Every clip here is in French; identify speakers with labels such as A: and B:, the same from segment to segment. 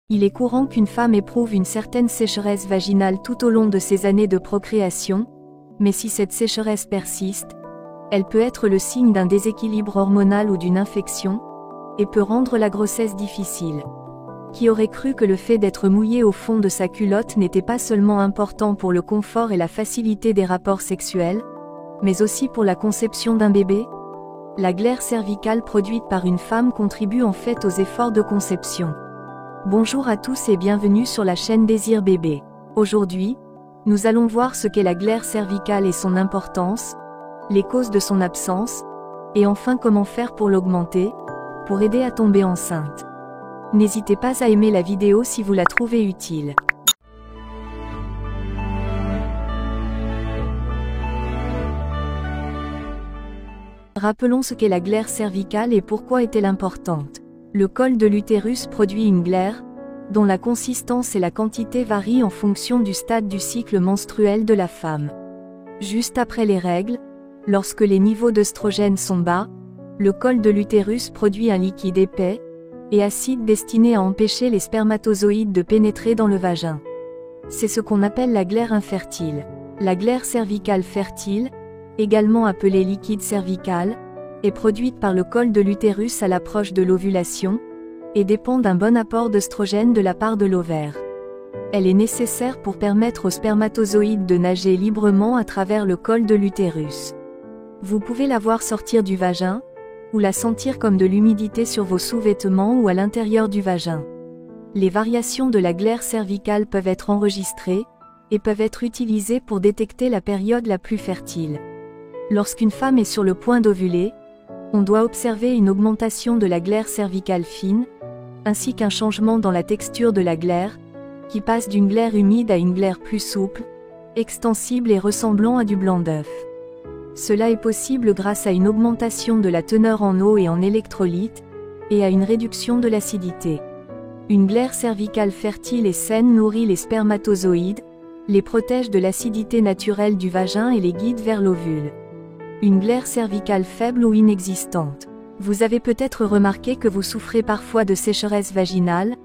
A: Il est courant qu'une femme éprouve une certaine sécheresse vaginale tout au long de ses années de procréation, mais si cette sécheresse persiste, elle peut être le signe d'un déséquilibre hormonal ou d'une infection, et peut rendre la grossesse difficile. Qui aurait cru que le fait d'être mouillé au fond de sa culotte n'était pas seulement important pour le confort et la facilité des rapports sexuels, mais aussi pour la conception d'un bébé? La glaire cervicale produite par une femme contribue en fait aux efforts de conception. Bonjour à tous et bienvenue sur la chaîne Désir Bébé. Aujourd'hui, nous allons voir ce qu'est la glaire cervicale et son importance, les causes de son absence, et enfin comment faire pour l'augmenter, pour aider à tomber enceinte. N'hésitez pas à aimer la vidéo si vous la trouvez utile. Rappelons ce qu'est la glaire cervicale et pourquoi est-elle importante. Le col de l'utérus produit une glaire, dont la consistance et la quantité varient en fonction du stade du cycle menstruel de la femme. Juste après les règles, lorsque les niveaux d'œstrogène sont bas, le col de l'utérus produit un liquide épais et acide destiné à empêcher les spermatozoïdes de pénétrer dans le vagin. C'est ce qu'on appelle la glaire infertile. La glaire cervicale fertile, également appelée liquide cervical, est produite par le col de l'utérus à l'approche de l'ovulation, et dépend d'un bon apport d'œstrogène de la part de l'ovaire. Elle est nécessaire pour permettre aux spermatozoïdes de nager librement à travers le col de l'utérus. Vous pouvez la voir sortir du vagin, ou la sentir comme de l'humidité sur vos sous-vêtements ou à l'intérieur du vagin. Les variations de la glaire cervicale peuvent être enregistrées, et peuvent être utilisées pour détecter la période la plus fertile. Lorsqu'une femme est sur le point d'ovuler, on doit observer une augmentation de la glaire cervicale fine, ainsi qu'un changement dans la texture de la glaire, qui passe d'une glaire humide à une glaire plus souple, extensible et ressemblant à du blanc d'œuf. Cela est possible grâce à une augmentation de la teneur en eau et en électrolytes, et à une réduction de l'acidité. Une glaire cervicale fertile et saine nourrit les spermatozoïdes, les protège de l'acidité naturelle du vagin et les guide vers l'ovule. Une glaire cervicale faible ou inexistante. Vous avez peut-être remarqué que vous souffrez parfois de sécheresse vaginale,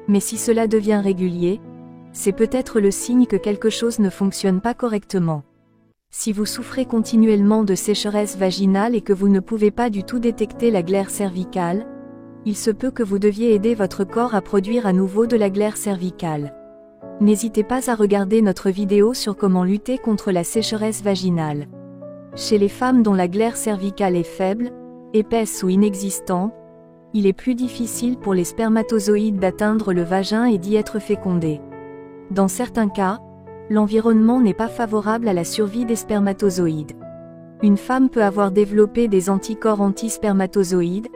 A: mais si cela devient régulier, c'est peut-être le signe que quelque chose ne fonctionne pas correctement. Si vous souffrez continuellement de sécheresse vaginale et que vous ne pouvez pas du tout détecter la glaire cervicale, il se peut que vous deviez aider votre corps à produire à nouveau de la glaire cervicale. N'hésitez pas à regarder notre vidéo sur comment lutter contre la sécheresse vaginale. Chez les femmes dont la glaire cervicale est faible, épaisse ou inexistante, il est plus difficile pour les spermatozoïdes d'atteindre le vagin et d'y être fécondés. Dans certains cas, l'environnement n'est pas favorable à la survie des spermatozoïdes. Une femme peut avoir développé des anticorps anti-spermatozoïdes,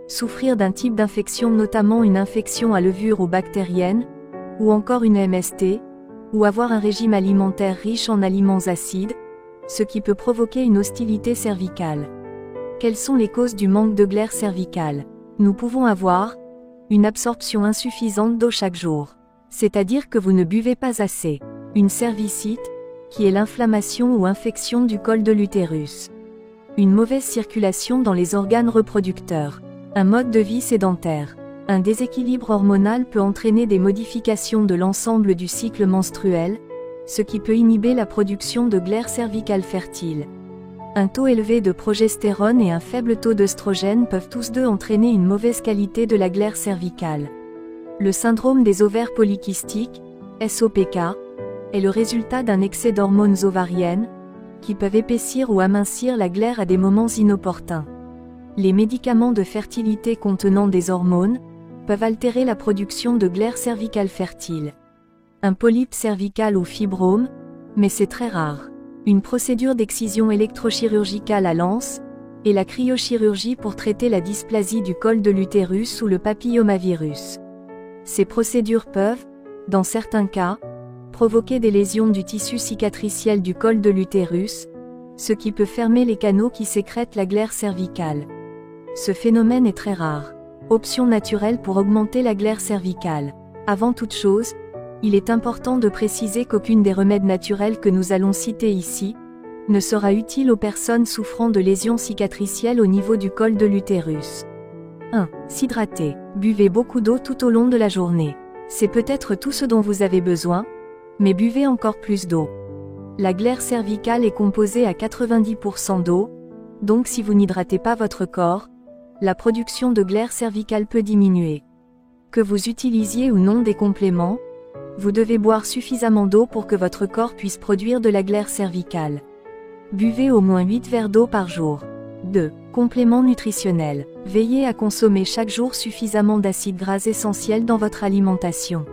A: souffrir d'un type d'infection notamment une infection à levure ou bactérienne, ou encore une MST, ou avoir un régime alimentaire riche en aliments acides, ce qui peut provoquer une hostilité cervicale. Quelles sont les causes du manque de glaire cervicale? Nous pouvons avoir une absorption insuffisante d'eau chaque jour, c'est-à-dire que vous ne buvez pas assez. Une cervicite, qui est l'inflammation ou infection du col de l'utérus. Une mauvaise circulation dans les organes reproducteurs. Un mode de vie sédentaire. Un déséquilibre hormonal peut entraîner des modifications de l'ensemble du cycle menstruel, ce qui peut inhiber la production de glaire cervicale fertile. Un taux élevé de progestérone et un faible taux d'œstrogène peuvent tous deux entraîner une mauvaise qualité de la glaire cervicale. Le syndrome des ovaires polykystiques, SOPK, est le résultat d'un excès d'hormones ovariennes, qui peuvent épaissir ou amincir la glaire à des moments inopportuns. Les médicaments de fertilité contenant des hormones peuvent altérer la production de glaire cervicale fertile. Un polype cervical ou fibrome, mais c'est très rare. Une procédure d'excision électrochirurgicale à l'anse, et la cryochirurgie pour traiter la dysplasie du col de l'utérus ou le papillomavirus. Ces procédures peuvent, dans certains cas, provoquer des lésions du tissu cicatriciel du col de l'utérus, ce qui peut fermer les canaux qui sécrètent la glaire cervicale. Ce phénomène est très rare. Option naturelle pour augmenter la glaire cervicale. Avant toute chose, il est important de préciser qu'aucune des remèdes naturels que nous allons citer ici ne sera utile aux personnes souffrant de lésions cicatricielles au niveau du col de l'utérus. 1. S'hydrater. Buvez beaucoup d'eau tout au long de la journée. C'est peut-être tout ce dont vous avez besoin, mais buvez encore plus d'eau. La glaire cervicale est composée à 90% d'eau, donc si vous n'hydratez pas votre corps, la production de glaire cervicale peut diminuer. Que vous utilisiez ou non des compléments, vous devez boire suffisamment d'eau pour que votre corps puisse produire de la glaire cervicale. Buvez au moins 8 verres d'eau par jour. 2. Compléments nutritionnels. Veillez à consommer chaque jour suffisamment d'acides gras essentiels dans votre alimentation.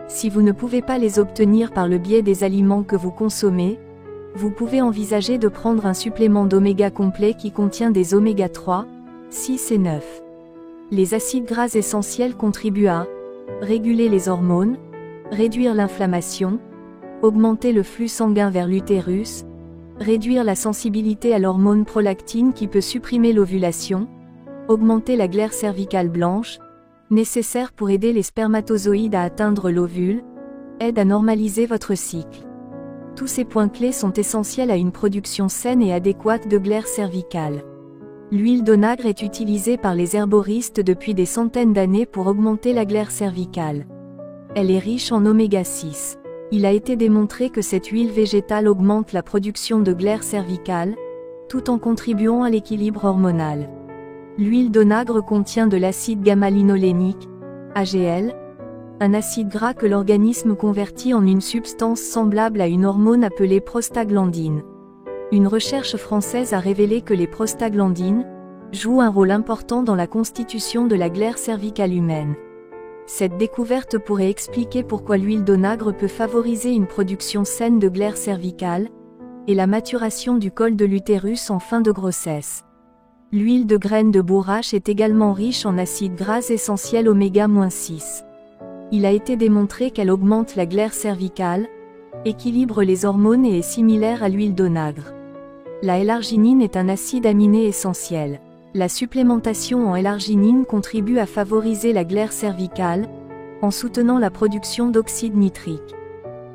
A: Si vous ne pouvez pas les obtenir par le biais des aliments que vous consommez, vous pouvez envisager de prendre un supplément d'oméga complet qui contient des oméga 3, 6 et 9. Les acides gras essentiels contribuent à réguler les hormones, réduire l'inflammation, augmenter le flux sanguin vers l'utérus, réduire la sensibilité à l'hormone prolactine qui peut supprimer l'ovulation, augmenter la glaire cervicale blanche, nécessaire pour aider les spermatozoïdes à atteindre l'ovule, aide à normaliser votre cycle. Tous ces points clés sont essentiels à une production saine et adéquate de glaire cervicale. L'huile d'onagre est utilisée par les herboristes depuis des centaines d'années pour augmenter la glaire cervicale. Elle est riche en oméga 6. Il a été démontré que cette huile végétale augmente la production de glaire cervicale, tout en contribuant à l'équilibre hormonal. L'huile d'onagre contient de l'acide gamma-linolénique, AGL, un acide gras que l'organisme convertit en une substance semblable à une hormone appelée prostaglandine. Une recherche française a révélé que les prostaglandines jouent un rôle important dans la constitution de la glaire cervicale humaine. Cette découverte pourrait expliquer pourquoi l'huile d'onagre peut favoriser une production saine de glaire cervicale et la maturation du col de l'utérus en fin de grossesse. L'huile de graines de bourrache est également riche en acides gras essentiels oméga-6. Il a été démontré qu'elle augmente la glaire cervicale, équilibre les hormones et est similaire à l'huile d'onagre. La L-arginine est un acide aminé essentiel. La supplémentation en L-arginine contribue à favoriser la glaire cervicale, en soutenant la production d'oxyde nitrique.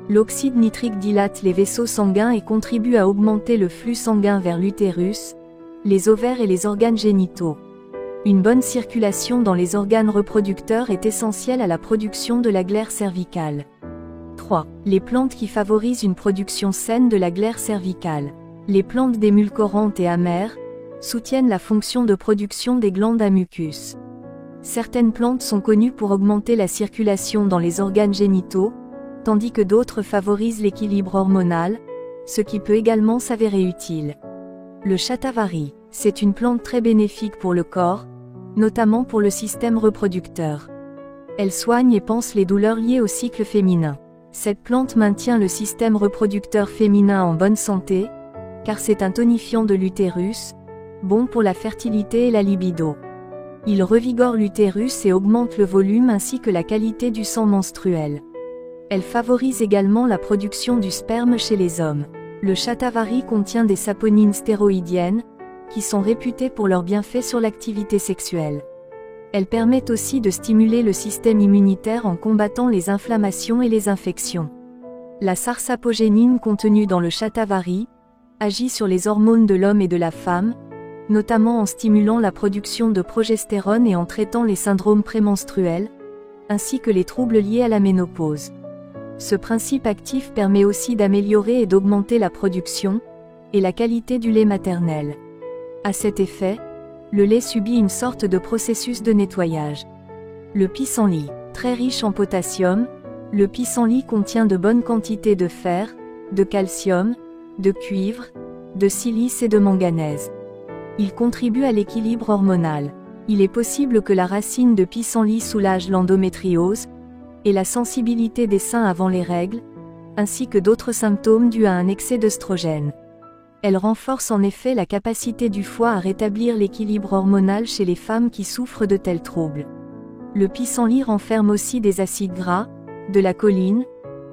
A: L'oxyde nitrique dilate les vaisseaux sanguins et contribue à augmenter le flux sanguin vers l'utérus, les ovaires et les organes génitaux. Une bonne circulation dans les organes reproducteurs est essentielle à la production de la glaire cervicale. 3. Les plantes qui favorisent une production saine de la glaire cervicale. Les plantes démulcorantes et amères soutiennent la fonction de production des glandes à mucus. Certaines plantes sont connues pour augmenter la circulation dans les organes génitaux, tandis que d'autres favorisent l'équilibre hormonal, ce qui peut également s'avérer utile. Le shatavari, c'est une plante très bénéfique pour le corps, notamment pour le système reproducteur. Elle soigne et panse les douleurs liées au cycle féminin. Cette plante maintient le système reproducteur féminin en bonne santé, car c'est un tonifiant de l'utérus, bon pour la fertilité et la libido. Il revigore l'utérus et augmente le volume ainsi que la qualité du sang menstruel. Elle favorise également la production du sperme chez les hommes. Le shatavari contient des saponines stéroïdiennes, qui sont réputées pour leurs bienfaits sur l'activité sexuelle. Elles permettent aussi de stimuler le système immunitaire en combattant les inflammations et les infections. La sarsapogénine contenue dans le shatavari agit sur les hormones de l'homme et de la femme, notamment en stimulant la production de progestérone et en traitant les syndromes prémenstruels, ainsi que les troubles liés à la ménopause. Ce principe actif permet aussi d'améliorer et d'augmenter la production et la qualité du lait maternel. À cet effet, le lait subit une sorte de processus de nettoyage. Le pissenlit, très riche en potassium, le pissenlit contient de bonnes quantités de fer, de calcium, de cuivre, de silice et de manganèse. Il contribue à l'équilibre hormonal. Il est possible que la racine de pissenlit soulage l'endométriose et la sensibilité des seins avant les règles, ainsi que d'autres symptômes dus à un excès d'œstrogène. Elle renforce en effet la capacité du foie à rétablir l'équilibre hormonal chez les femmes qui souffrent de tels troubles. Le pissenlit renferme aussi des acides gras, de la choline,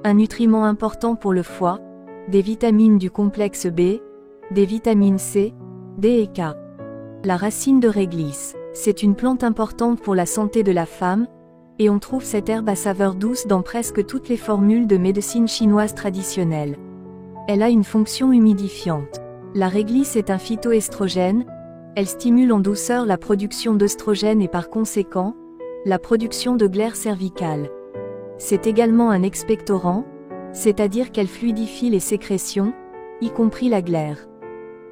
A: un nutriment important pour le foie, des vitamines du complexe B, des vitamines C, D et K. La racine de réglisse, c'est une plante importante pour la santé de la femme, et on trouve cette herbe à saveur douce dans presque toutes les formules de médecine chinoise traditionnelle. Elle a une fonction humidifiante. La réglisse est un phytoestrogène, elle stimule en douceur la production d'œstrogène et par conséquent, la production de glaire cervicale. C'est également un expectorant, c'est-à-dire qu'elle fluidifie les sécrétions, y compris la glaire.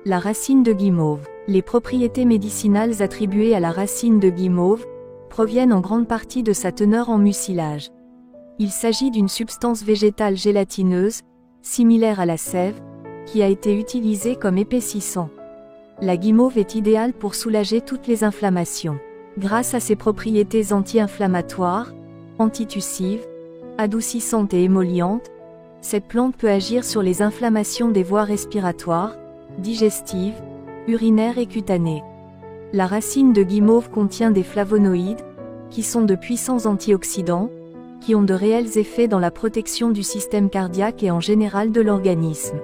A: La racine de guimauve. Les propriétés médicinales attribuées à la racine de guimauve proviennent en grande partie de sa teneur en mucilage. Il s'agit d'une substance végétale gélatineuse, similaire à la sève, qui a été utilisée comme épaississant. La guimauve est idéale pour soulager toutes les inflammations. Grâce à ses propriétés anti-inflammatoires, antitussives, adoucissantes et émollientes, cette plante peut agir sur les inflammations des voies respiratoires, digestives, urinaires et cutanées. La racine de guimauve contient des flavonoïdes, qui sont de puissants antioxydants, qui ont de réels effets dans la protection du système cardiaque et en général de l'organisme.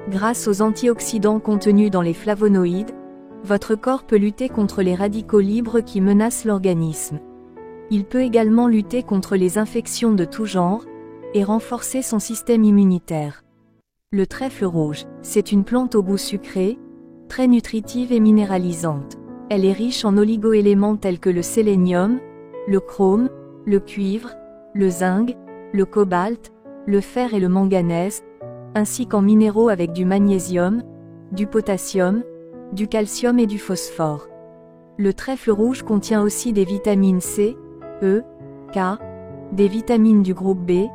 A: Grâce aux antioxydants contenus dans les flavonoïdes, votre corps peut lutter contre les radicaux libres qui menacent l'organisme. Il peut également lutter contre les infections de tout genre, et renforcer son système immunitaire. Le trèfle rouge, c'est une plante au goût sucré, très nutritive et minéralisante. Elle est riche en oligoéléments tels que le sélénium, le chrome, le cuivre, le zinc, le cobalt, le fer et le manganèse, ainsi qu'en minéraux avec du magnésium, du potassium, du calcium et du phosphore. Le trèfle rouge contient aussi des vitamines C, E, K, des vitamines du groupe B,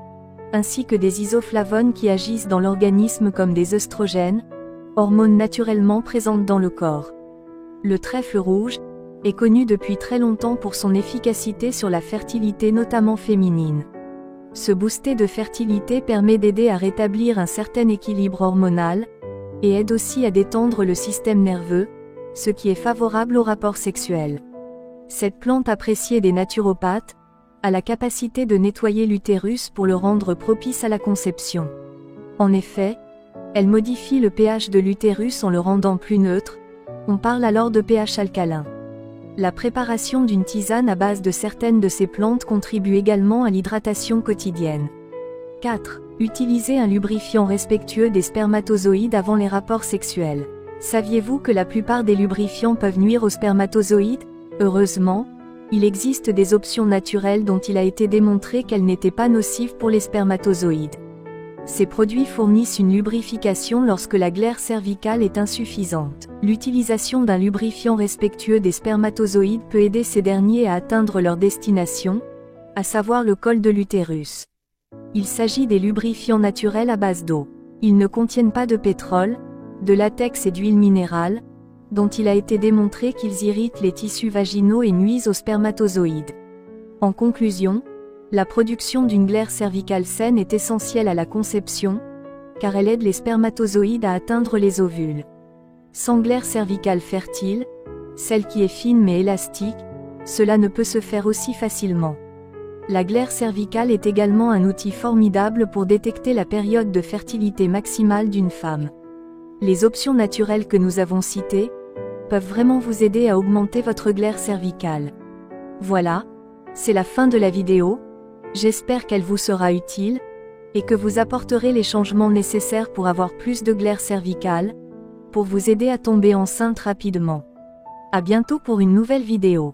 A: ainsi que des isoflavones qui agissent dans l'organisme comme des œstrogènes, hormones naturellement présentes dans le corps. Le trèfle rouge est connu depuis très longtemps pour son efficacité sur la fertilité notamment féminine. Ce booster de fertilité permet d'aider à rétablir un certain équilibre hormonal, et aide aussi à détendre le système nerveux, ce qui est favorable au rapport sexuel. Cette plante appréciée des naturopathes a la capacité de nettoyer l'utérus pour le rendre propice à la conception. En effet, elle modifie le pH de l'utérus en le rendant plus neutre, on parle alors de pH alcalin. La préparation d'une tisane à base de certaines de ces plantes contribue également à l'hydratation quotidienne. 4. Utilisez un lubrifiant respectueux des spermatozoïdes avant les rapports sexuels. Saviez-vous que la plupart des lubrifiants peuvent nuire aux spermatozoïdes? Heureusement, il existe des options naturelles dont il a été démontré qu'elles n'étaient pas nocives pour les spermatozoïdes. Ces produits fournissent une lubrification lorsque la glaire cervicale est insuffisante. L'utilisation d'un lubrifiant respectueux des spermatozoïdes peut aider ces derniers à atteindre leur destination, à savoir le col de l'utérus. Il s'agit des lubrifiants naturels à base d'eau. Ils ne contiennent pas de pétrole, de latex et d'huile minérale, dont il a été démontré qu'ils irritent les tissus vaginaux et nuisent aux spermatozoïdes. En conclusion, la production d'une glaire cervicale saine est essentielle à la conception, car elle aide les spermatozoïdes à atteindre les ovules. Sans glaire cervicale fertile, celle qui est fine mais élastique, cela ne peut se faire aussi facilement. La glaire cervicale est également un outil formidable pour détecter la période de fertilité maximale d'une femme. Les options naturelles que nous avons citées peuvent vraiment vous aider à augmenter votre glaire cervicale. Voilà, c'est la fin de la vidéo. J'espère qu'elle vous sera utile, et que vous apporterez les changements nécessaires pour avoir plus de glaire cervicale, pour vous aider à tomber enceinte rapidement. À bientôt pour une nouvelle vidéo.